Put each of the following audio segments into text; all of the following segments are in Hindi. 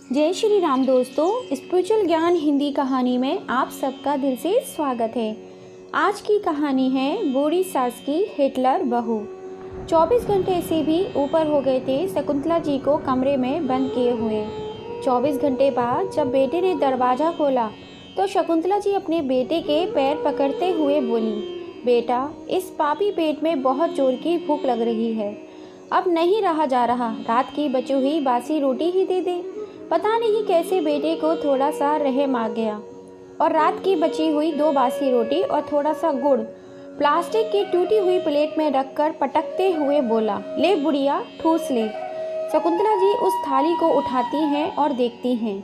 जय श्री राम दोस्तों, स्पिरिचुअल ज्ञान हिंदी कहानी में आप सबका दिल से स्वागत है। आज की कहानी है बूढ़ी सास की हिटलर बहू। 24 घंटे से भी ऊपर हो गए थे शकुंतला जी को कमरे में बंद किए हुए। 24 घंटे बाद जब बेटे ने दरवाज़ा खोला तो शकुंतला जी अपने बेटे के पैर पकड़ते हुए बोली, बेटा, इस पापी पेट में बहुत जोर की भूख लग रही है, अब नहीं रहा जा रहा, रात की बची हुई बासी रोटी ही दे दे। पता नहीं कैसे बेटे को थोड़ा सा रहम आ गया और रात की बची हुई 2 बासी रोटी और थोड़ा सा गुड़ प्लास्टिक की टूटी हुई प्लेट में रखकर पटकते हुए बोला, ले बुढ़िया, ठूस ले। शकुंतला जी उस थाली को उठाती हैं और देखती हैं।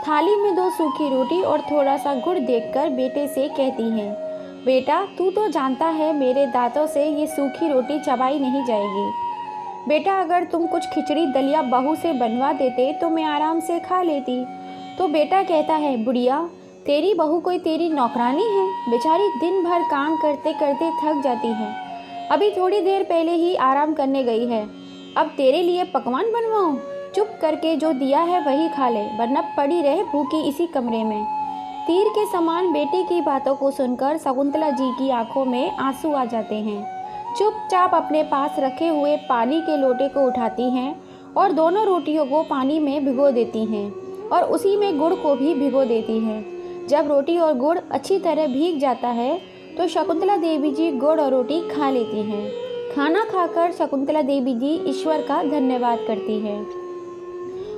थाली में 2 सूखी रोटी और थोड़ा सा गुड़ देखकर बेटे से कहती हैं, बेटा, तू तो जानता है मेरे दांतों से ये सूखी रोटी चबाई नहीं जाएगी। बेटा, अगर तुम कुछ खिचड़ी दलिया बहू से बनवा देते तो मैं आराम से खा लेती। तो बेटा कहता है, बुढ़िया, तेरी बहू कोई तेरी नौकरानी है, बेचारी दिन भर काम करते करते थक जाती है, अभी थोड़ी देर पहले ही आराम करने गई है, अब तेरे लिए पकवान बनवाऊं? चुप करके जो दिया है वही खा ले, वरना पड़ी रहे भूखी इसी कमरे में। तीर के समान बेटे की बातों को सुनकर शकुंतला जी की आंखों में आंसू आ जाते हैं। चुपचाप अपने पास रखे हुए पानी के लोटे को उठाती हैं और दोनों रोटियों को पानी में भिगो देती हैं और उसी में गुड़ को भी भिगो देती हैं। जब रोटी और गुड़ अच्छी तरह भीग जाता है तो शकुंतला देवी जी गुड़ और रोटी खा लेती हैं। खाना खाकर शकुंतला देवी जी ईश्वर का धन्यवाद करती हैं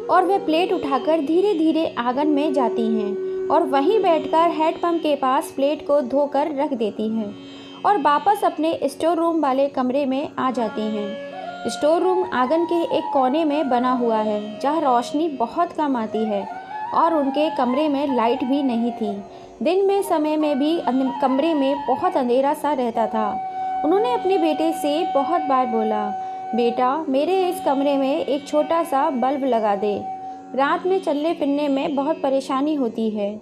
और वह प्लेट उठाकर धीरे धीरे आंगन में जाती हैं और वहीं बैठकर हैंडपंप के पास प्लेट को धोकर रख देती हैं और वापस अपने स्टोर रूम वाले कमरे में आ जाती हैं। स्टोर रूम आंगन के एक कोने में बना हुआ है जहाँ रोशनी बहुत कम आती है और उनके कमरे में लाइट भी नहीं थी। दिन में समय में भी कमरे में बहुत अंधेरा सा रहता था। उन्होंने अपने बेटे से बहुत बार बोला, बेटा, मेरे इस कमरे में एक छोटा सा बल्ब लगा दे, रात में चलने फिरने में बहुत परेशानी होती है।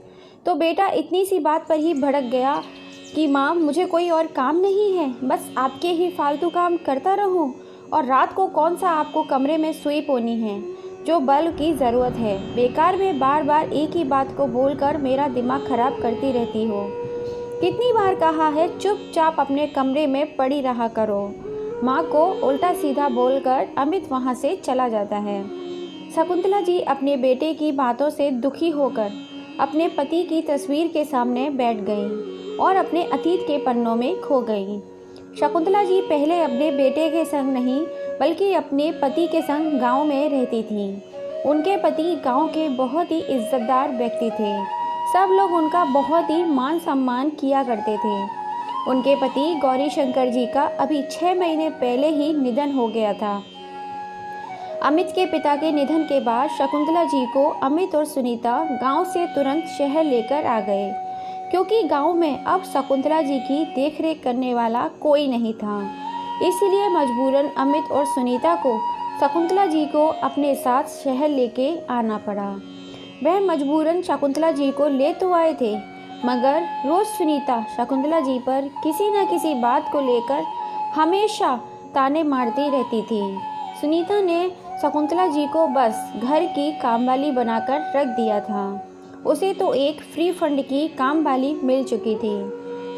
तो बेटा इतनी सी बात पर ही भड़क गया कि माँ, मुझे कोई और काम नहीं है, बस आपके ही फालतू काम करता रहूँ, और रात को कौन सा आपको कमरे में सुई पोनी है जो बल्ब की ज़रूरत है। बेकार में बार बार एक ही बात को बोलकर मेरा दिमाग खराब करती रहती हो। कितनी बार कहा है चुपचाप अपने कमरे में पड़ी रहा करो। माँ को उल्टा सीधा बोलकर अमित वहाँ से चला जाता है। शकुंतला जी अपने बेटे की बातों से दुखी होकर अपने पति की तस्वीर के सामने बैठ गईं और अपने अतीत के पन्नों में खो गई। शकुंतला जी पहले अपने बेटे के संग नहीं बल्कि अपने पति के संग गांव में रहती थीं। उनके पति गांव के बहुत ही इज्जतदार व्यक्ति थे। सब लोग उनका बहुत ही मान सम्मान किया करते थे। उनके पति गौरी शंकर जी का अभी 6 महीने पहले ही निधन हो गया था। अमित के पिता के निधन के बाद शकुंतला जी को अमित और सुनीता गांव से तुरंत शहर लेकर आ गए, क्योंकि गांव में अब शकुंतला जी की देखरेख करने वाला कोई नहीं था। इसलिए मजबूरन अमित और सुनीता को शकुंतला जी को अपने साथ शहर लेके आना पड़ा। वह मजबूरन शकुंतला जी को ले तो आए थे, मगर रोज़ सुनीता शकुंतला जी पर किसी न किसी बात को लेकर हमेशा ताने मारती रहती थी। सुनीता ने शकुंतला जी को बस घर की कामवाली बनाकर रख दिया था। उसे तो एक फ्री फंड की काम वाली मिल चुकी थी।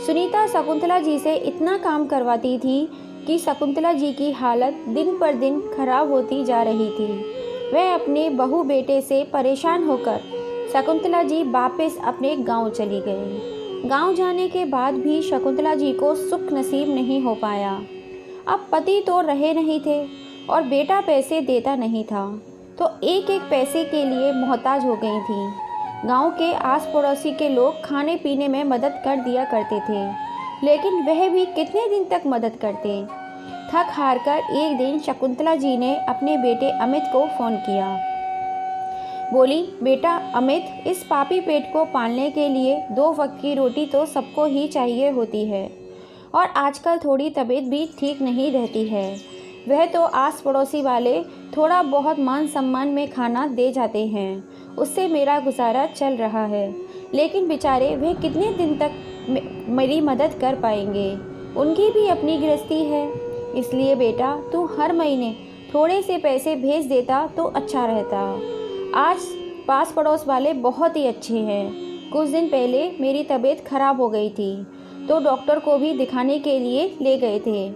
सुनीता शकुंतला जी से इतना काम करवाती थी कि शकुंतला जी की हालत दिन पर दिन खराब होती जा रही थी। वह अपने बहू बेटे से परेशान होकर शकुंतला जी वापस अपने गांव चली गई। गांव जाने के बाद भी शकुंतला जी को सुख नसीब नहीं हो पाया। अब पति तो रहे नहीं थे और बेटा पैसे देता नहीं था, तो एक एक पैसे के लिए मोहताज हो गई थी। गांव के आस पड़ोसी के लोग खाने पीने में मदद कर दिया करते थे, लेकिन वह भी कितने दिन तक मदद करते। थक हार कर एक दिन शकुंतला जी ने अपने बेटे अमित को फ़ोन किया। बोली, बेटा अमित, इस पापी पेट को पालने के लिए 2 वक्त की रोटी तो सबको ही चाहिए होती है, और आजकल थोड़ी तबीयत भी ठीक नहीं रहती है। वह तो आस पड़ोसी वाले थोड़ा बहुत मान सम्मान में खाना दे जाते हैं, उससे मेरा गुजारा चल रहा है, लेकिन बेचारे वह कितने दिन तक मेरी मदद कर पाएंगे, उनकी भी अपनी गृहस्थी है। इसलिए बेटा, तू हर महीने थोड़े से पैसे भेज देता तो अच्छा रहता। आज पास पड़ोस वाले बहुत ही अच्छे हैं। कुछ दिन पहले मेरी तबीयत खराब हो गई थी तो डॉक्टर को भी दिखाने के लिए ले गए थे।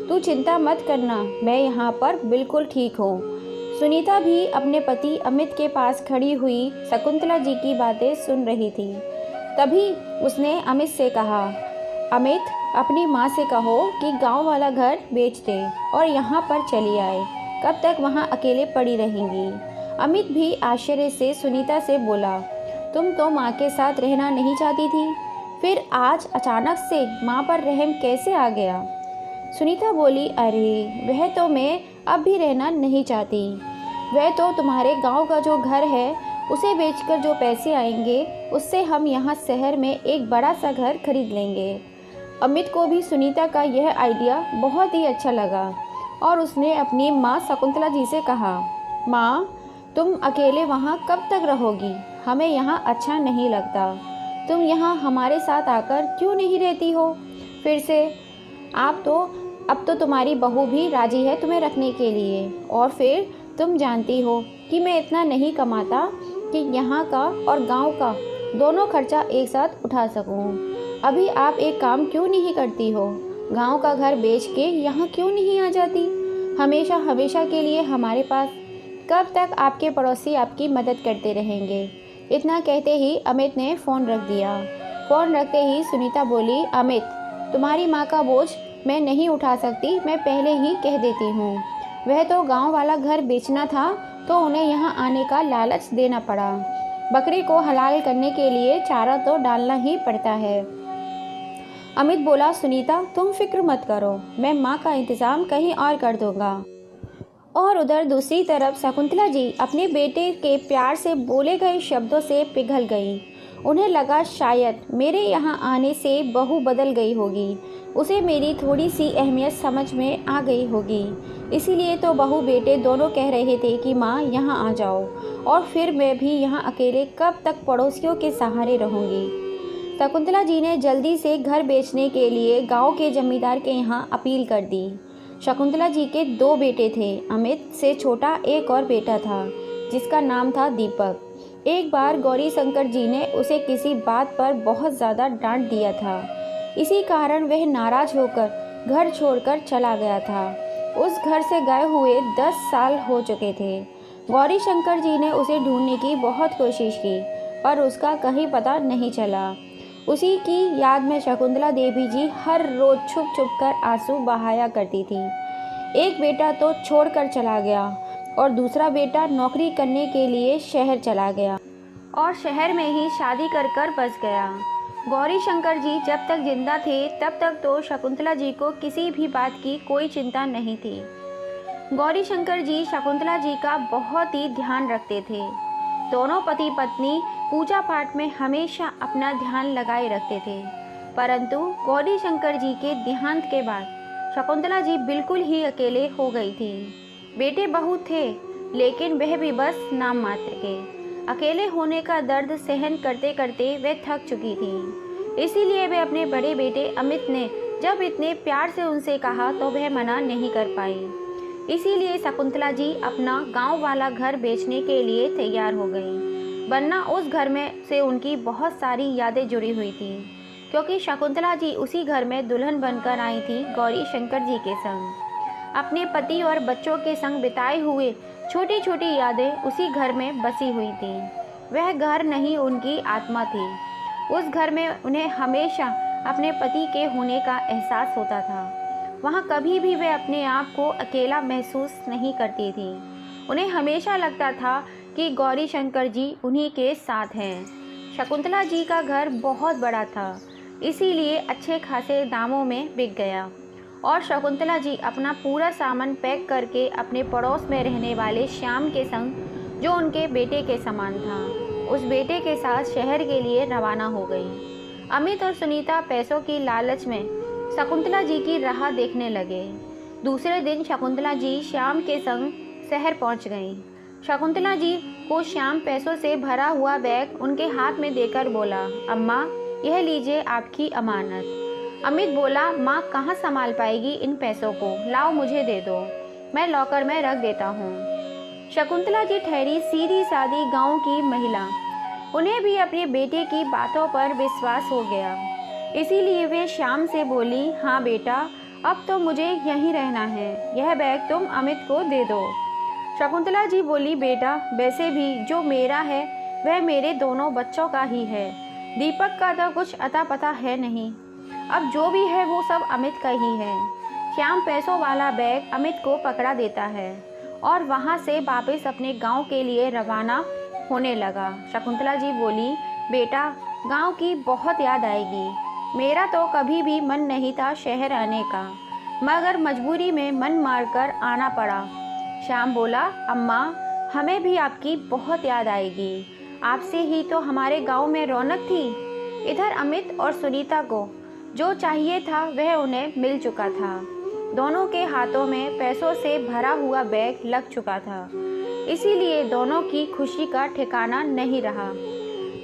तू चिंता मत करना, मैं यहाँ पर बिल्कुल ठीक हूँ। सुनीता भी अपने पति अमित के पास खड़ी हुई शकुंतला जी की बातें सुन रही थी। तभी उसने अमित से कहा, अमित, अपनी माँ से कहो कि गांव वाला घर बेच दे और यहाँ पर चली आए। कब तक वहाँ अकेले पड़ी रहेंगी? अमित भी आश्चर्य से सुनीता से बोला, तुम तो माँ के साथ रहना नहीं चाहती थी, फिर आज अचानक से माँ पर रहम कैसे आ गया? सुनीता बोली, अरे वह तो मैं अब भी रहना नहीं चाहती। वह तो तुम्हारे गांव का जो घर है उसे बेचकर जो पैसे आएंगे उससे हम यहाँ शहर में एक बड़ा सा घर खरीद लेंगे। अमित को भी सुनीता का यह आइडिया बहुत ही अच्छा लगा और उसने अपनी माँ शकुंतला जी से कहा, माँ, तुम अकेले वहाँ कब तक रहोगी? हमें यहाँ अच्छा नहीं लगता। तुम यहाँ हमारे साथ आकर क्यों नहीं रहती हो फिर से? अब तो तुम्हारी बहू भी राजी है तुम्हें रखने के लिए, और फिर तुम जानती हो कि मैं इतना नहीं कमाता कि यहाँ का और गांव का दोनों खर्चा एक साथ उठा सकूँ। अभी आप एक काम क्यों नहीं करती हो? गांव का घर बेच के यहाँ क्यों नहीं आ जाती? हमेशा हमेशा के लिए हमारे पास। कब तक आपके पड़ोसी आपकी मदद करते रहेंगे? इतना कहते ही अमित ने फ़ोन रख दिया। फ़ोन रखते ही सुनीता बोली, अमित, तुम्हारी माँ का बोझ मैं नहीं उठा सकती, मैं पहले ही कह देती हूँ। वह तो गांव वाला घर बेचना था तो उन्हें यहाँ आने का लालच देना पड़ा। बकरी को हलाल करने के लिए चारा तो डालना ही पड़ता है। अमित बोला, सुनीता, तुम फिक्र मत करो, मैं माँ का इंतज़ाम कहीं और कर दूंगा। और उधर दूसरी तरफ शकुंतला जी अपने बेटे के प्यार से बोले गए शब्दों से पिघल गई। उन्हें लगा शायद मेरे यहाँ आने से बहू बदल गई होगी, उसे मेरी थोड़ी सी अहमियत समझ में आ गई होगी। इसीलिए तो बहू बेटे दोनों कह रहे थे कि माँ यहाँ आ जाओ, और फिर मैं भी यहाँ अकेले कब तक पड़ोसियों के सहारे रहूँगी। शकुंतला जी ने जल्दी से घर बेचने के लिए गांव के जमींदार के यहाँ अपील कर दी। शकुंतला जी के 2 बेटे थे। अमित से छोटा एक और बेटा था जिसका नाम था दीपक। एक बार गौरी शंकर जी ने उसे किसी बात पर बहुत ज़्यादा डांट दिया था। इसी कारण वह नाराज होकर घर छोड़कर चला गया था। उस घर से गए हुए 10 साल हो चुके थे। गौरी शंकर जी ने उसे ढूंढने की बहुत कोशिश की पर उसका कहीं पता नहीं चला। उसी की याद में शकुंतला देवी जी हर रोज़ छुप छुप कर आंसू बहाया करती थी। एक बेटा तो छोड़कर चला गया और दूसरा बेटा नौकरी करने के लिए शहर चला गया और शहर में ही शादी कर बस गया। गौरी शंकर जी जब तक जिंदा थे तब तक तो शकुंतला जी को किसी भी बात की कोई चिंता नहीं थी। गौरी शंकर जी शकुंतला जी का बहुत ही ध्यान रखते थे। दोनों पति पत्नी पूजा पाठ में हमेशा अपना ध्यान लगाए रखते थे। परंतु गौरी शंकर जी के देहांत के बाद शकुंतला जी बिल्कुल ही अकेले हो गई थी। बेटे बहू थे लेकिन वह भी बस नाम मात्र के। अकेले होने का दर्द सहन करते करते वह थक चुकी थी। इसीलिए वह अपने बड़े बेटे अमित ने जब इतने प्यार से उनसे कहा तो वह मना नहीं कर पाई। इसीलिए शकुंतला जी अपना गांव वाला घर बेचने के लिए तैयार हो गई, वरना उस घर में से उनकी बहुत सारी यादें जुड़ी हुई थी, क्योंकि शकुंतला जी उसी घर में दुल्हन बनकर आई थी गौरी शंकर जी के संग। अपने पति और बच्चों के संग बिताए हुए छोटी छोटी यादें उसी घर में बसी हुई थी। वह घर नहीं, उनकी आत्मा थी। उस घर में उन्हें हमेशा अपने पति के होने का एहसास होता था। वहाँ कभी भी वे अपने आप को अकेला महसूस नहीं करती थी। उन्हें हमेशा लगता था कि गौरी शंकर जी उन्हीं के साथ हैं। शकुंतला जी का घर बहुत बड़ा था, इसीलिए अच्छे खासे दामों में बिक गया और शकुंतला जी अपना पूरा सामान पैक करके अपने पड़ोस में रहने वाले श्याम के संग, जो उनके बेटे के समान था, उस बेटे के साथ शहर के लिए रवाना हो गई। अमित और सुनीता पैसों की लालच में शकुंतला जी की राह देखने लगे। दूसरे दिन शकुंतला जी श्याम के संग शहर पहुंच गईं। शकुंतला जी को श्याम पैसों से भरा हुआ बैग उनके हाथ में देकर बोला, अम्मा, यह लीजिए आपकी अमानत। अमित बोला, माँ कहाँ संभाल पाएगी इन पैसों को, लाओ मुझे दे दो, मैं लॉकर में रख देता हूँ। शकुंतला जी ठहरी सीधी सादी गांव की महिला। उन्हें भी अपने बेटे की बातों पर विश्वास हो गया, इसीलिए वे श्याम से बोली, हाँ बेटा, अब तो मुझे यहीं रहना है, यह बैग तुम अमित को दे दो। शकुंतला जी बोली, बेटा, वैसे भी जो मेरा है वह मेरे दोनों बच्चों का ही है। दीपक का तो कुछ अता पता है नहीं, अब जो भी है वो सब अमित का ही है। श्याम पैसों वाला बैग अमित को पकड़ा देता है और वहाँ से वापस अपने गांव के लिए रवाना होने लगा। शकुंतला जी बोली, बेटा, गांव की बहुत याद आएगी। मेरा तो कभी भी मन नहीं था शहर आने का, मगर मजबूरी में मन मारकर आना पड़ा। श्याम बोला, अम्मा, हमें भी आपकी बहुत याद आएगी। आपसे ही तो हमारे गांव में रौनक थी। इधर अमित और सुनीता को जो चाहिए था वह उन्हें मिल चुका था। दोनों के हाथों में पैसों से भरा हुआ बैग लग चुका था, इसीलिए दोनों की खुशी का ठिकाना नहीं रहा।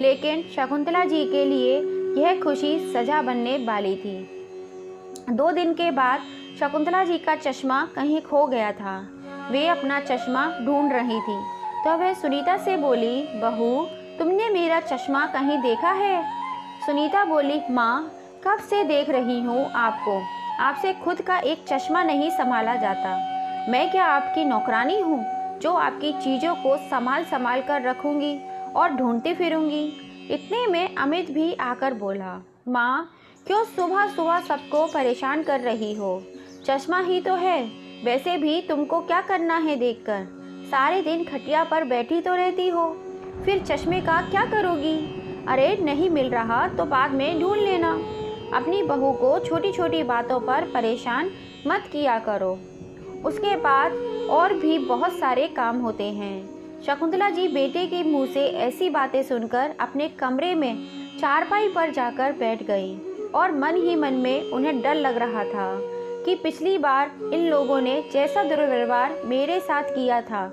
लेकिन शकुंतला जी के लिए यह खुशी सजा बनने वाली थी। 2 दिन के बाद शकुंतला जी का चश्मा कहीं खो गया था। वे अपना चश्मा ढूंढ रही थी तो वह सुनीता से बोली, बहू, तुमने मेरा चश्मा कहीं देखा है? सुनीता बोली, माँ, कब से देख रही हूँ आपको, आपसे खुद का एक चश्मा नहीं संभाला जाता। मैं क्या आपकी नौकरानी हूँ जो आपकी चीज़ों को संभाल संभाल कर रखूँगी और ढूंढती फिरूँगी? इतने में अमित भी आकर बोला, माँ, क्यों सुबह सुबह सबको परेशान कर रही हो? चश्मा ही तो है, वैसे भी तुमको क्या करना है देखकर? सारे दिन खटिया पर बैठी तो रहती हो, फिर चश्मे का क्या करोगी? अरे नहीं मिल रहा तो बाद में ढूंढ लेना। अपनी बहू को छोटी छोटी बातों पर परेशान मत किया करो, उसके बाद और भी बहुत सारे काम होते हैं। शकुंतला जी बेटे के मुंह से ऐसी बातें सुनकर अपने कमरे में चारपाई पर जाकर बैठ गई और मन ही मन में उन्हें डर लग रहा था कि पिछली बार इन लोगों ने जैसा दुर्व्यवहार मेरे साथ किया था,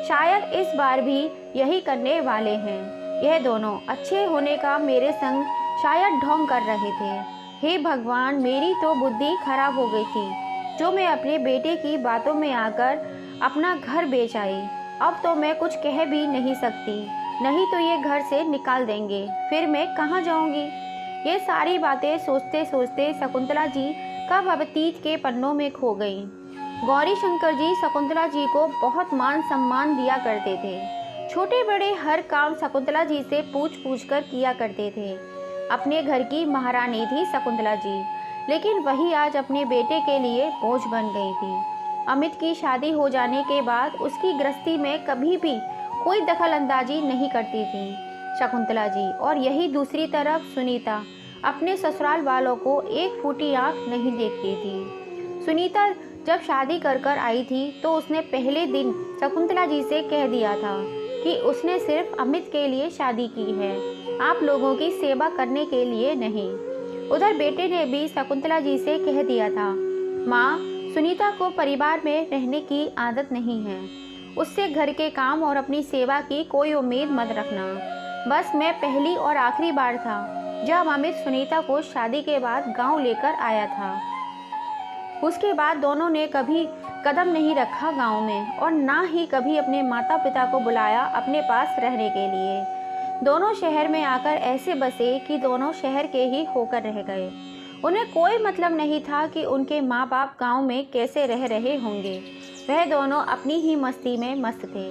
शायद इस बार भी यही करने वाले हैं। यह दोनों अच्छे होने का मेरे संग शायद ढोंग कर रहे थे। हे भगवान, मेरी तो बुद्धि खराब हो गई थी जो मैं अपने बेटे की बातों में आकर अपना घर बेच आई। अब तो मैं कुछ कह भी नहीं सकती, नहीं तो ये घर से निकाल देंगे, फिर मैं कहाँ जाऊँगी? ये सारी बातें सोचते सोचते शकुंतला जी कब अतीत के पन्नों में खो गई। गौरी शंकर जी शकुंतला जी को बहुत मान सम्मान दिया करते थे। छोटे बड़े हर काम शकुंतला जी से पूछ पूछ कर किया करते थे। अपने घर की महारानी थी शकुंतला जी, लेकिन वही आज अपने बेटे के लिए बोझ बन गई थी। अमित की शादी हो जाने के बाद उसकी गृहस्थी में कभी भी कोई दखल अंदाजी नहीं करती थी शकुंतला जी, और यही दूसरी तरफ सुनीता अपने ससुराल वालों को एक फूटी आँख नहीं देखती थी। सुनीता जब शादी कर कर आई थी तो उसने पहले दिन शकुंतला जी से कह दिया था कि उसने सिर्फ अमित के लिए शादी की है, आप लोगों की सेवा करने के लिए नहीं। उधर बेटे ने भी शकुंतला जी से कह दिया था, माँ, सुनीता को परिवार में रहने की आदत नहीं है, उससे घर के काम और अपनी सेवा की कोई उम्मीद मत रखना। बस मैं पहली और आखिरी बार था जब अमित सुनीता को शादी के बाद गांव लेकर आया था। उसके बाद दोनों ने कभी कदम नहीं रखा गांव में, और ना ही कभी अपने माता पिता को बुलाया अपने पास रहने के लिए। दोनों शहर में आकर ऐसे बसे कि दोनों शहर के ही होकर रह गए। उन्हें कोई मतलब नहीं था कि उनके माँ बाप गांव में कैसे रह रहे होंगे। वह दोनों अपनी ही मस्ती में मस्त थे।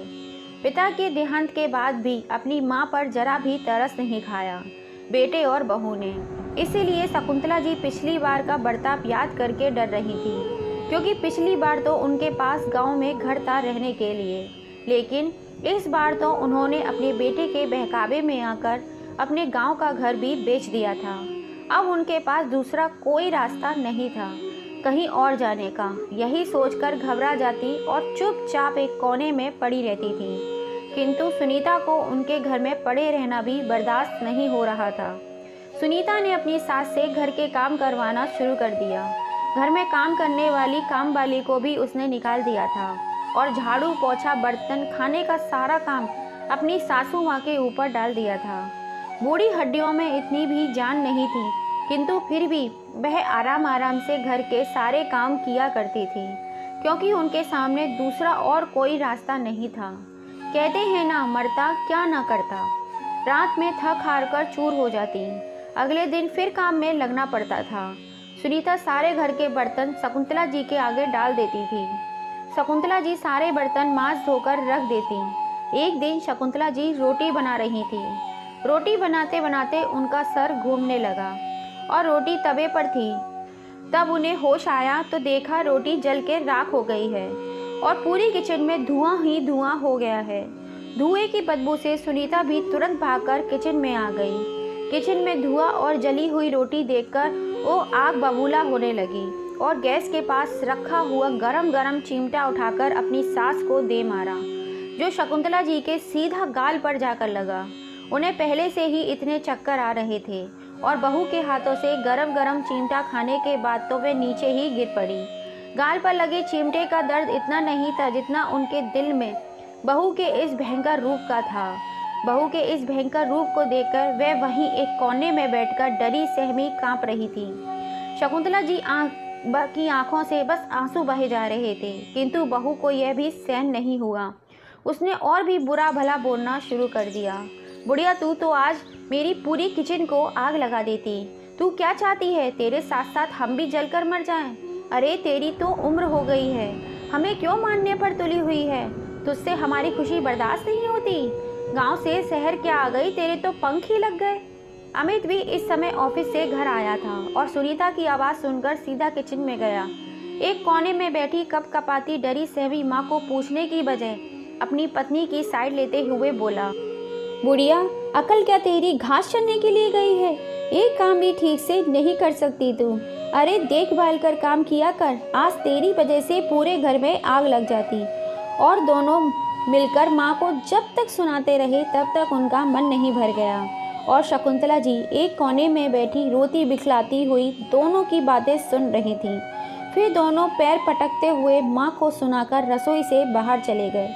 पिता के देहांत के बाद भी अपनी माँ पर जरा भी तरस नहीं खाया बेटे और बहू ने। इसीलिए शकुंतला जी पिछली बार का बर्ताव याद करके डर रही थी, क्योंकि पिछली बार तो उनके पास गांव में घर था रहने के लिए, लेकिन इस बार तो उन्होंने अपने बेटे के बहकावे में आकर अपने गांव का घर भी बेच दिया था। अब उनके पास दूसरा कोई रास्ता नहीं था कहीं और जाने का। यही सोचकर घबरा जाती और चुपचाप एक कोने में पड़ी रहती थी। किंतु सुनीता को उनके घर में पड़े रहना भी बर्दाश्त नहीं हो रहा था। सुनीता ने अपनी सास से घर के काम करवाना शुरू कर दिया। घर में काम करने वाली कामवाली को भी उसने निकाल दिया था और झाड़ू पोछा बर्तन खाने का सारा काम अपनी सासू माँ के ऊपर डाल दिया था। बूढ़ी हड्डियों में इतनी भी जान नहीं थी, किंतु फिर भी वह आराम आराम से घर के सारे काम किया करती थी। क्योंकि उनके सामने दूसरा और कोई रास्ता नहीं था। कहते हैं ना, मरता क्या ना करता। रात में थक हार कर चूर हो जाती। अगले दिन फिर काम में लगना पड़ता था। सुनीता सारे घर के बर्तन शकुंतला जी के आगे डाल देती थी। शकुंतला जी सारे बर्तन मांज धोकर रख देती। एक दिन शकुंतला जी रोटी बना रही थी। रोटी बनाते बनाते उनका सर घूमने लगा और रोटी तवे पर थी। तब उन्हें होश आया तो देखा रोटी जल के राख हो गई है और पूरी किचन में धुआं ही धुआं हो गया है। धुएं की बदबू से सुनीता भी तुरंत भागकर किचन में आ गई। किचन में धुआं और जली हुई रोटी देखकर वो आग बबूला होने लगी और गैस के पास रखा हुआ गरम गरम चिमटा उठाकर अपनी सास को दे मारा, जो शकुंतला जी के सीधा गाल पर जाकर लगा। उन्हें पहले से ही इतने चक्कर आ रहे थे और बहू के हाथों से गरम गरम चिमटा खाने के बाद तो वे नीचे ही गिर पड़ी। गाल पर लगे चिमटे का दर्द इतना नहीं था जितना उनके दिल में बहू के इस भयंकर रूप का था। बहू के इस भयंकर रूप को देखकर वह वहीं एक कोने में बैठकर डरी सहमी कांप रही थी। शकुंतला जी की आंखों से बस आंसू बहे जा रहे थे, किंतु बहू को यह भी सहन नहीं हुआ। उसने और भी बुरा भला बोलना शुरू कर दिया। बुढ़िया, तू तो आज मेरी पूरी किचन को आग लगा देती। तू क्या चाहती है? तेरे साथ साथ हम भी जलकर मर जाएं? अरे तेरी तो उम्र हो गई है, हमें क्यों मारने पर तुली हुई है? तुझसे हमारी खुशी बर्दाश्त नहीं होती। गांव से शहर क्या आ गई, तेरे तो पंख ही लग गए। अमित भी इस समय ऑफिस से घर आया था और सुनीता की आवाज़ सुनकर सीधा किचन में गया। एक कोने में बैठी कपकपाती डरी सहमी माँ को पूछने की बजाय अपनी पत्नी की साइड लेते हुए बोला, बुढ़िया, अकल क्या तेरी घास चरने के लिए गई है? एक काम भी ठीक से नहीं कर सकती तू। अरे देखभाल कर काम किया कर। आज तेरी वजह से पूरे घर में आग लग जाती। और दोनों मिलकर माँ को जब तक सुनाते रहे तब तक उनका मन नहीं भर गया। और शकुंतला जी एक कोने में बैठी रोती बिखलाती हुई दोनों की बातें सुन रही थी। फिर दोनों पैर पटकते हुए माँ को सुनाकर रसोई से बाहर चले गए।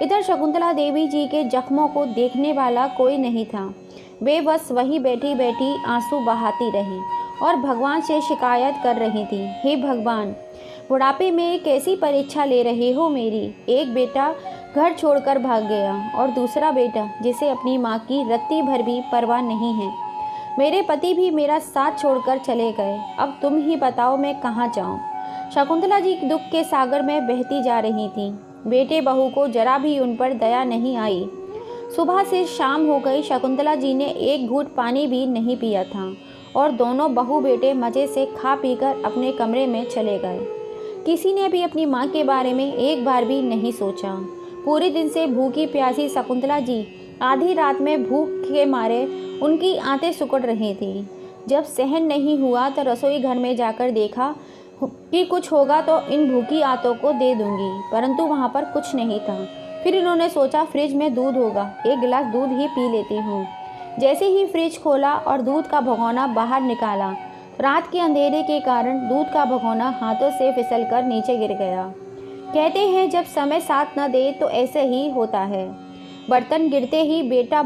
इधर शकुंतला देवी जी के जख्मों को देखने वाला कोई नहीं था। वे बस वहीं बैठी बैठी आंसू बहाती रही और भगवान से शिकायत कर रही थी, हे भगवान, बुढ़ापे में कैसी परीक्षा ले रहे हो मेरी। एक बेटा घर छोड़कर भाग गया और दूसरा बेटा जिसे अपनी माँ की रत्ती भर भी परवाह नहीं है। मेरे पति भी मेरा साथ छोड़कर चले गए। अब तुम ही बताओ मैं कहाँ जाऊँ। शकुंतला जी दुख के सागर में बहती जा रही थी। बेटे बहू को जरा भी उन पर दया नहीं आई। सुबह से शाम हो गई, शकुंतला जी ने एक घूंट पानी भी नहीं पिया था और दोनों बहू बेटे मज़े से खा पीकर अपने कमरे में चले गए। किसी ने भी अपनी माँ के बारे में एक बार भी नहीं सोचा। पूरे दिन से भूखी प्यासी शकुंतला जी आधी रात में भूख के मारे उनकी आंतें सिकुड़ रही थी। जब सहन नहीं हुआ तो रसोई घर में जाकर देखा कि कुछ होगा तो इन भूखी आंतों को दे दूंगी, परंतु वहाँ पर कुछ नहीं था। फिर इन्होंने सोचा फ्रिज में दूध होगा, एक गिलास दूध ही पी लेती हूँ। जैसे ही फ्रिज खोला और दूध का भगोना बाहर निकाला, रात के अंधेरे के कारण दूध का भगोना हाथों से फिसलकर नीचे गिर गया। कहते हैं जब समय साथ न दे तो ऐसे ही होता है। बर्तन गिरते ही बेटा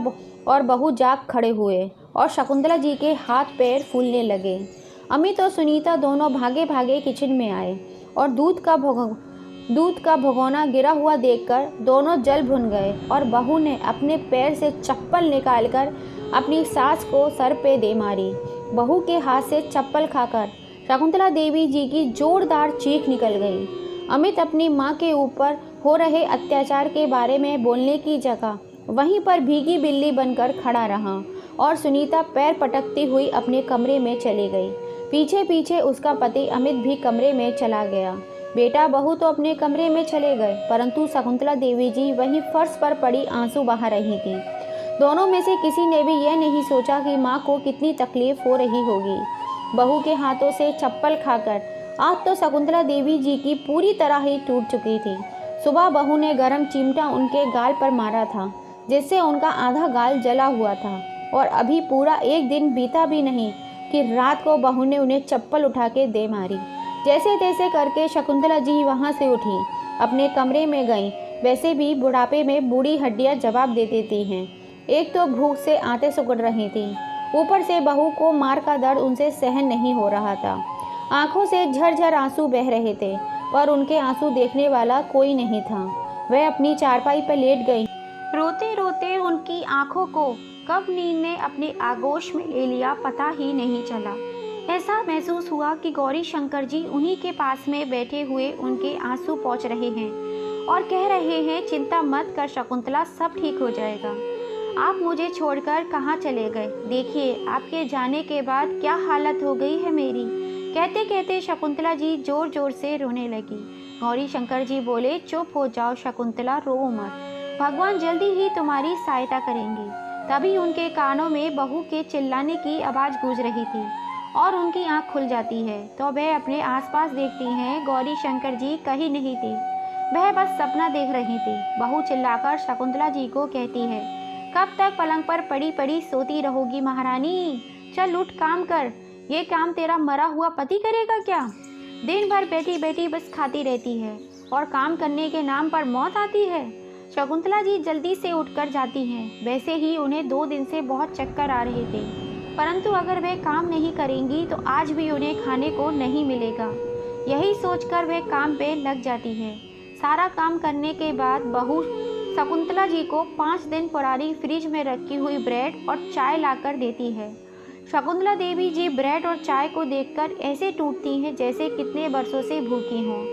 और बहू जाग खड़े हुए और शकुंतला जी के हाथ पैर फूलने लगे। अमित और सुनीता दोनों भागे भागे किचन में आए और दूध का भगोना गिरा हुआ देखकर दोनों जल भुन गए और बहू ने अपने पैर से चप्पल निकालकर अपनी सास को सर पे दे मारी। बहू के हाथ से चप्पल खाकर शकुंतला देवी जी की जोरदार चीख निकल गई। अमित अपनी माँ के ऊपर हो रहे अत्याचार के बारे में बोलने की जगह वहीं पर भीगी बिल्ली बनकर खड़ा रहा और सुनीता पैर पटकती हुई अपने कमरे में चली गई। पीछे पीछे उसका पति अमित भी कमरे में चला गया। बेटा बहू तो अपने कमरे में चले गए, परंतु शकुंतला देवी जी वहीं फर्श पर पड़ी आंसू बहा रही थी। दोनों में से किसी ने भी यह नहीं सोचा कि माँ को कितनी तकलीफ हो रही होगी। बहू के हाथों से चप्पल खाकर आज तो शकुंतला देवी जी की पूरी तरह ही टूट चुकी थी। सुबह बहू ने गरम चिमटा उनके गाल पर मारा था, जिससे उनका आधा गाल जला हुआ था और अभी पूरा एक दिन बीता भी नहीं कि रात को बहू ने उन्हें चप्पल उठा के दे मारी। जैसे तैसे करके शकुंतला जी वहाँ से उठी, अपने कमरे में गईं। वैसे भी बुढ़ापे में बूढ़ी हड्डियाँ जवाब दे देती हैं। एक तो भूख से आंतें सिकुड़ रही थी, ऊपर से बहू को मार का दर्द उनसे सहन नहीं हो रहा था। आंखों से झरझर आंसू बह रहे थे। पर उनके आंसू देखने वाला कोई नहीं था। वह अपनी चारपाई पर लेट गई। रोते रोते उनकी आंखों को कब नींद ने अपने आगोश में ले लिया पता ही नहीं चला। ऐसा महसूस हुआ कि गौरी शंकर जी उन्हीं के पास में बैठे हुए उनके आंसू पोंछ रहे हैं और कह रहे हैं, चिंता मत कर शकुंतला, सब ठीक हो जाएगा। आप मुझे छोड़कर कहाँ चले गए? देखिए आपके जाने के बाद क्या हालत हो गई है मेरी। कहते कहते शकुंतला जी जोर जोर से रोने लगी। गौरी शंकर जी बोले, चुप हो जाओ शकुंतला, रो मत, भगवान जल्दी ही तुम्हारी सहायता करेंगे। तभी उनके कानों में बहू के चिल्लाने की आवाज़ गूंज रही थी और उनकी आंख खुल जाती है तो वह अपने आसपास देखती हैं। गौरी शंकर जी कहीं नहीं थी, वह बस सपना देख रही थी। बहू चिल्लाकर शकुंतला जी को कहती है, कब तक पलंग पर पड़ी पड़ी सोती रहोगी महारानी? चल उठ, काम कर। ये काम तेरा मरा हुआ पति करेगा क्या? दिन भर बैठी बैठी बस खाती रहती है और काम करने के नाम पर मौत आती है। शकुंतला जी जल्दी से उठकर जाती हैं। वैसे ही उन्हें 2 दिन से बहुत चक्कर आ रहे थे, परंतु अगर वे काम नहीं करेंगी तो आज भी उन्हें खाने को नहीं मिलेगा। यही सोचकर वे काम पे लग जाती है। सारा काम करने के बाद बहू शकुंतला जी को 5 दिन पुरानी फ्रिज में रखी हुई ब्रेड और चाय लाकर देती है। शकुंतला देवी जी ब्रेड और चाय को देखकर ऐसे टूटती हैं जैसे कितने वर्षों से भूखी हों।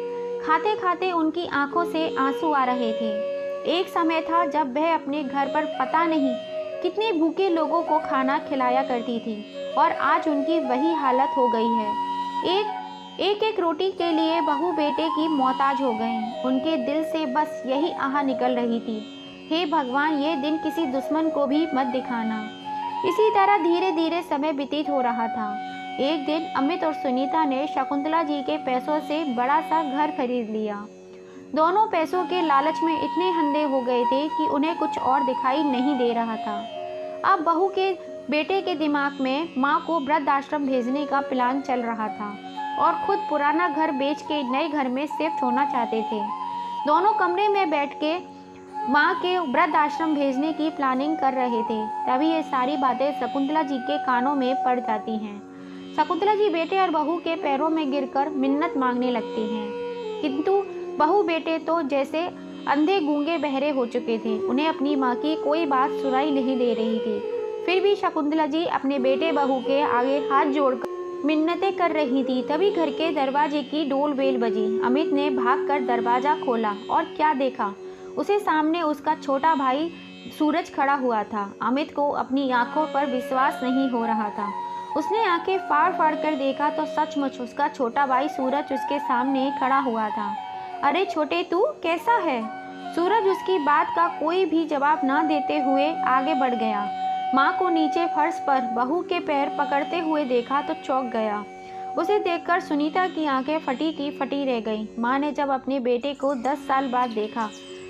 खाते खाते उनकी आंखों से आंसू आ रहे थे। एक समय था जब वह अपने घर पर पता नहीं कितने भूखे लोगों को खाना खिलाया करती थी और आज उनकी वही हालत हो गई है। एक रोटी के लिए बहू बेटे की मोहताज हो गए। उनके दिल से बस यही आह निकल रही थी, हे भगवान ये दिन किसी दुश्मन को भी मत दिखाना। इसी तरह धीरे धीरे समय व्यतीत हो रहा था। एक दिन अमित और सुनीता ने शकुंतला जी के पैसों से बड़ा सा घर खरीद लिया। दोनों पैसों के लालच में इतने अंधे हो गए थे कि उन्हें कुछ और दिखाई नहीं दे रहा था। अब बहू के बेटे के दिमाग में माँ को वृद्धाश्रम भेजने का प्लान चल रहा था और खुद पुराना घर बेच के नए घर में शिफ्ट होना चाहते थे। दोनों कमरे में बैठ के माँ के वृद्धाश्रम भेजने की प्लानिंग कर रहे थे। तभी ये सारी बातें शकुंतला जी के कानों में पड़ जाती हैं। शकुंतला जी बेटे और बहू के पैरों में गिरकर मिन्नत मांगने लगती हैं, किंतु बहू बेटे तो जैसे अंधे गूंगे बहरे हो चुके थे। उन्हें अपनी माँ की कोई बात सुनाई नहीं दे रही थी। फिर भी शकुंतला जी अपने बेटे बहू के आगे हाथ जोड़कर मिन्नतें कर रही थी। तभी घर के दरवाजे की डोल बेल बजी। अमित ने भागकर दरवाज़ा खोला और क्या देखा, उसे सामने उसका छोटा भाई सूरज खड़ा हुआ था। अमित को अपनी आंखों पर विश्वास नहीं हो रहा था। उसने आंखें फाड़ फाड़ कर देखा तो सचमुच उसका छोटा भाई सूरज उसके सामने खड़ा हुआ था। अरे छोटे, तू कैसा है? सूरज उसकी बात का कोई भी जवाब न देते हुए आगे बढ़ गया। माँ को नीचे फर्श पर बहू के पैर पकड़ते हुए देखा तो चौंक गया। उसे देखकर सुनीता की आंखें फटी की फटी रह गईं। माँ ने जब अपने बेटे को 10 साल बाद देखा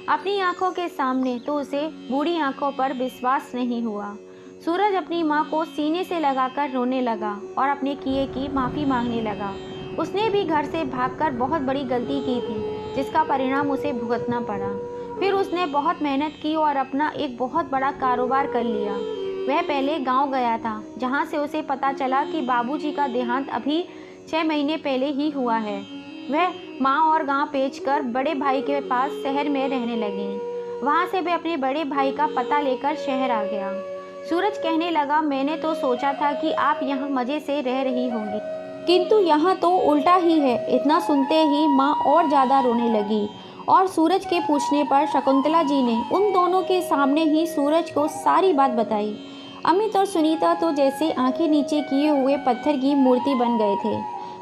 अपनी आंखों के सामने तो उसे बूढ़ी आंखों पर विश्वास नहीं हुआ। सूरज अपनी माँ को सीने से लगाकर रोने लगा और अपने किए की माफ़ी मांगने लगा। उसने भी घर से भागकर बहुत बड़ी गलती की थी जिसका परिणाम उसे भुगतना पड़ा। फिर उसने बहुत मेहनत की और अपना एक बहुत बड़ा कारोबार कर लिया। वह पहले गांव गया था जहां से उसे पता चला कि बाबूजी का देहांत अभी 6 महीने पहले ही हुआ है। वह माँ और गांव बेचकर बड़े भाई के पास शहर में रहने लगी। वहां से वह अपने बड़े भाई का पता लेकर शहर आ गया। सूरज कहने लगा, मैंने तो सोचा था कि आप यहाँ मज़े से रह रही होंगी, किंतु यहाँ तो उल्टा ही है। इतना सुनते ही माँ और ज़्यादा रोने लगी और सूरज के पूछने पर शकुंतला जी ने उन दोनों के सामने ही सूरज को सारी बात बताई। अमित और सुनीता तो जैसे आंखें नीचे किए हुए पत्थर की मूर्ति बन गए थे।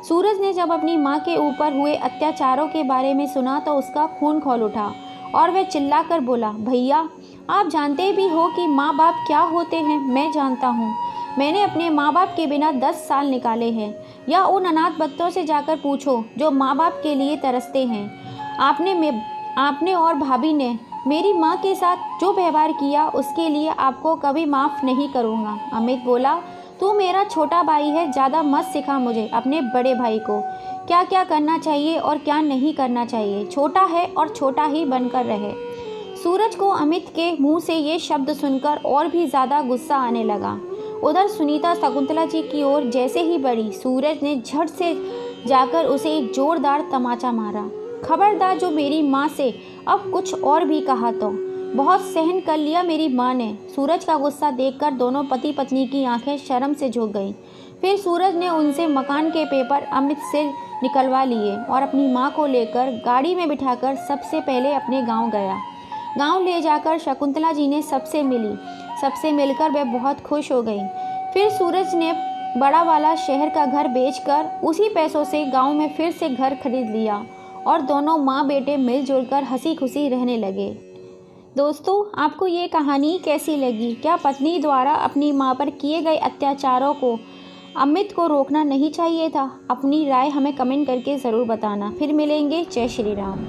सूरज ने जब अपनी माँ के ऊपर हुए अत्याचारों के बारे में सुना तो उसका खून खौल उठा और वह चिल्लाकर बोला, भैया आप जानते भी हो कि माँ बाप क्या होते हैं। मैं जानता हूँ, मैंने अपने माँ बाप के बिना 10 साल निकाले हैं। या उन अनाथ बच्चों से जाकर पूछो जो माँ बाप के लिए तरसते हैं। आपने और भाभी ने मेरी माँ के साथ जो व्यवहार किया उसके लिए आपको कभी माफ़ नहीं करूँगा। अमित बोला, तू मेरा छोटा भाई है, ज़्यादा मत सिखा मुझे अपने बड़े भाई को क्या क्या करना चाहिए और क्या नहीं करना चाहिए। छोटा है और छोटा ही बनकर रहे। सूरज को अमित के मुंह से ये शब्द सुनकर और भी ज़्यादा गुस्सा आने लगा। उधर सुनीता शकुंतला जी की ओर जैसे ही बढ़ी, सूरज ने झट से जाकर उसे एक जोरदार तमाचा मारा। खबरदार जो मेरी माँ से अब कुछ और भी कहा तो। बहुत सहन कर लिया मेरी माँ ने। सूरज का गुस्सा देखकर दोनों पति पत्नी की आंखें शर्म से झुक गईं। फिर सूरज ने उनसे मकान के पेपर अमित से निकलवा लिए और अपनी माँ को लेकर गाड़ी में बिठाकर सबसे पहले अपने गांव गया। गांव ले जाकर शकुंतला जी ने सबसे मिली। सबसे मिलकर वह बहुत खुश हो गई। फिर सूरज ने बड़ा वाला शहर का घर बेचकर उसी पैसों से गांव में फिर से घर खरीद लिया और दोनों माँ बेटे मिलजुल कर हंसी खुशी रहने लगे। दोस्तों, आपको ये कहानी कैसी लगी? क्या पत्नी द्वारा अपनी माँ पर किए गए अत्याचारों को अमित को रोकना नहीं चाहिए था? अपनी राय हमें कमेंट करके ज़रूर बताना। फिर मिलेंगे। जय श्री राम।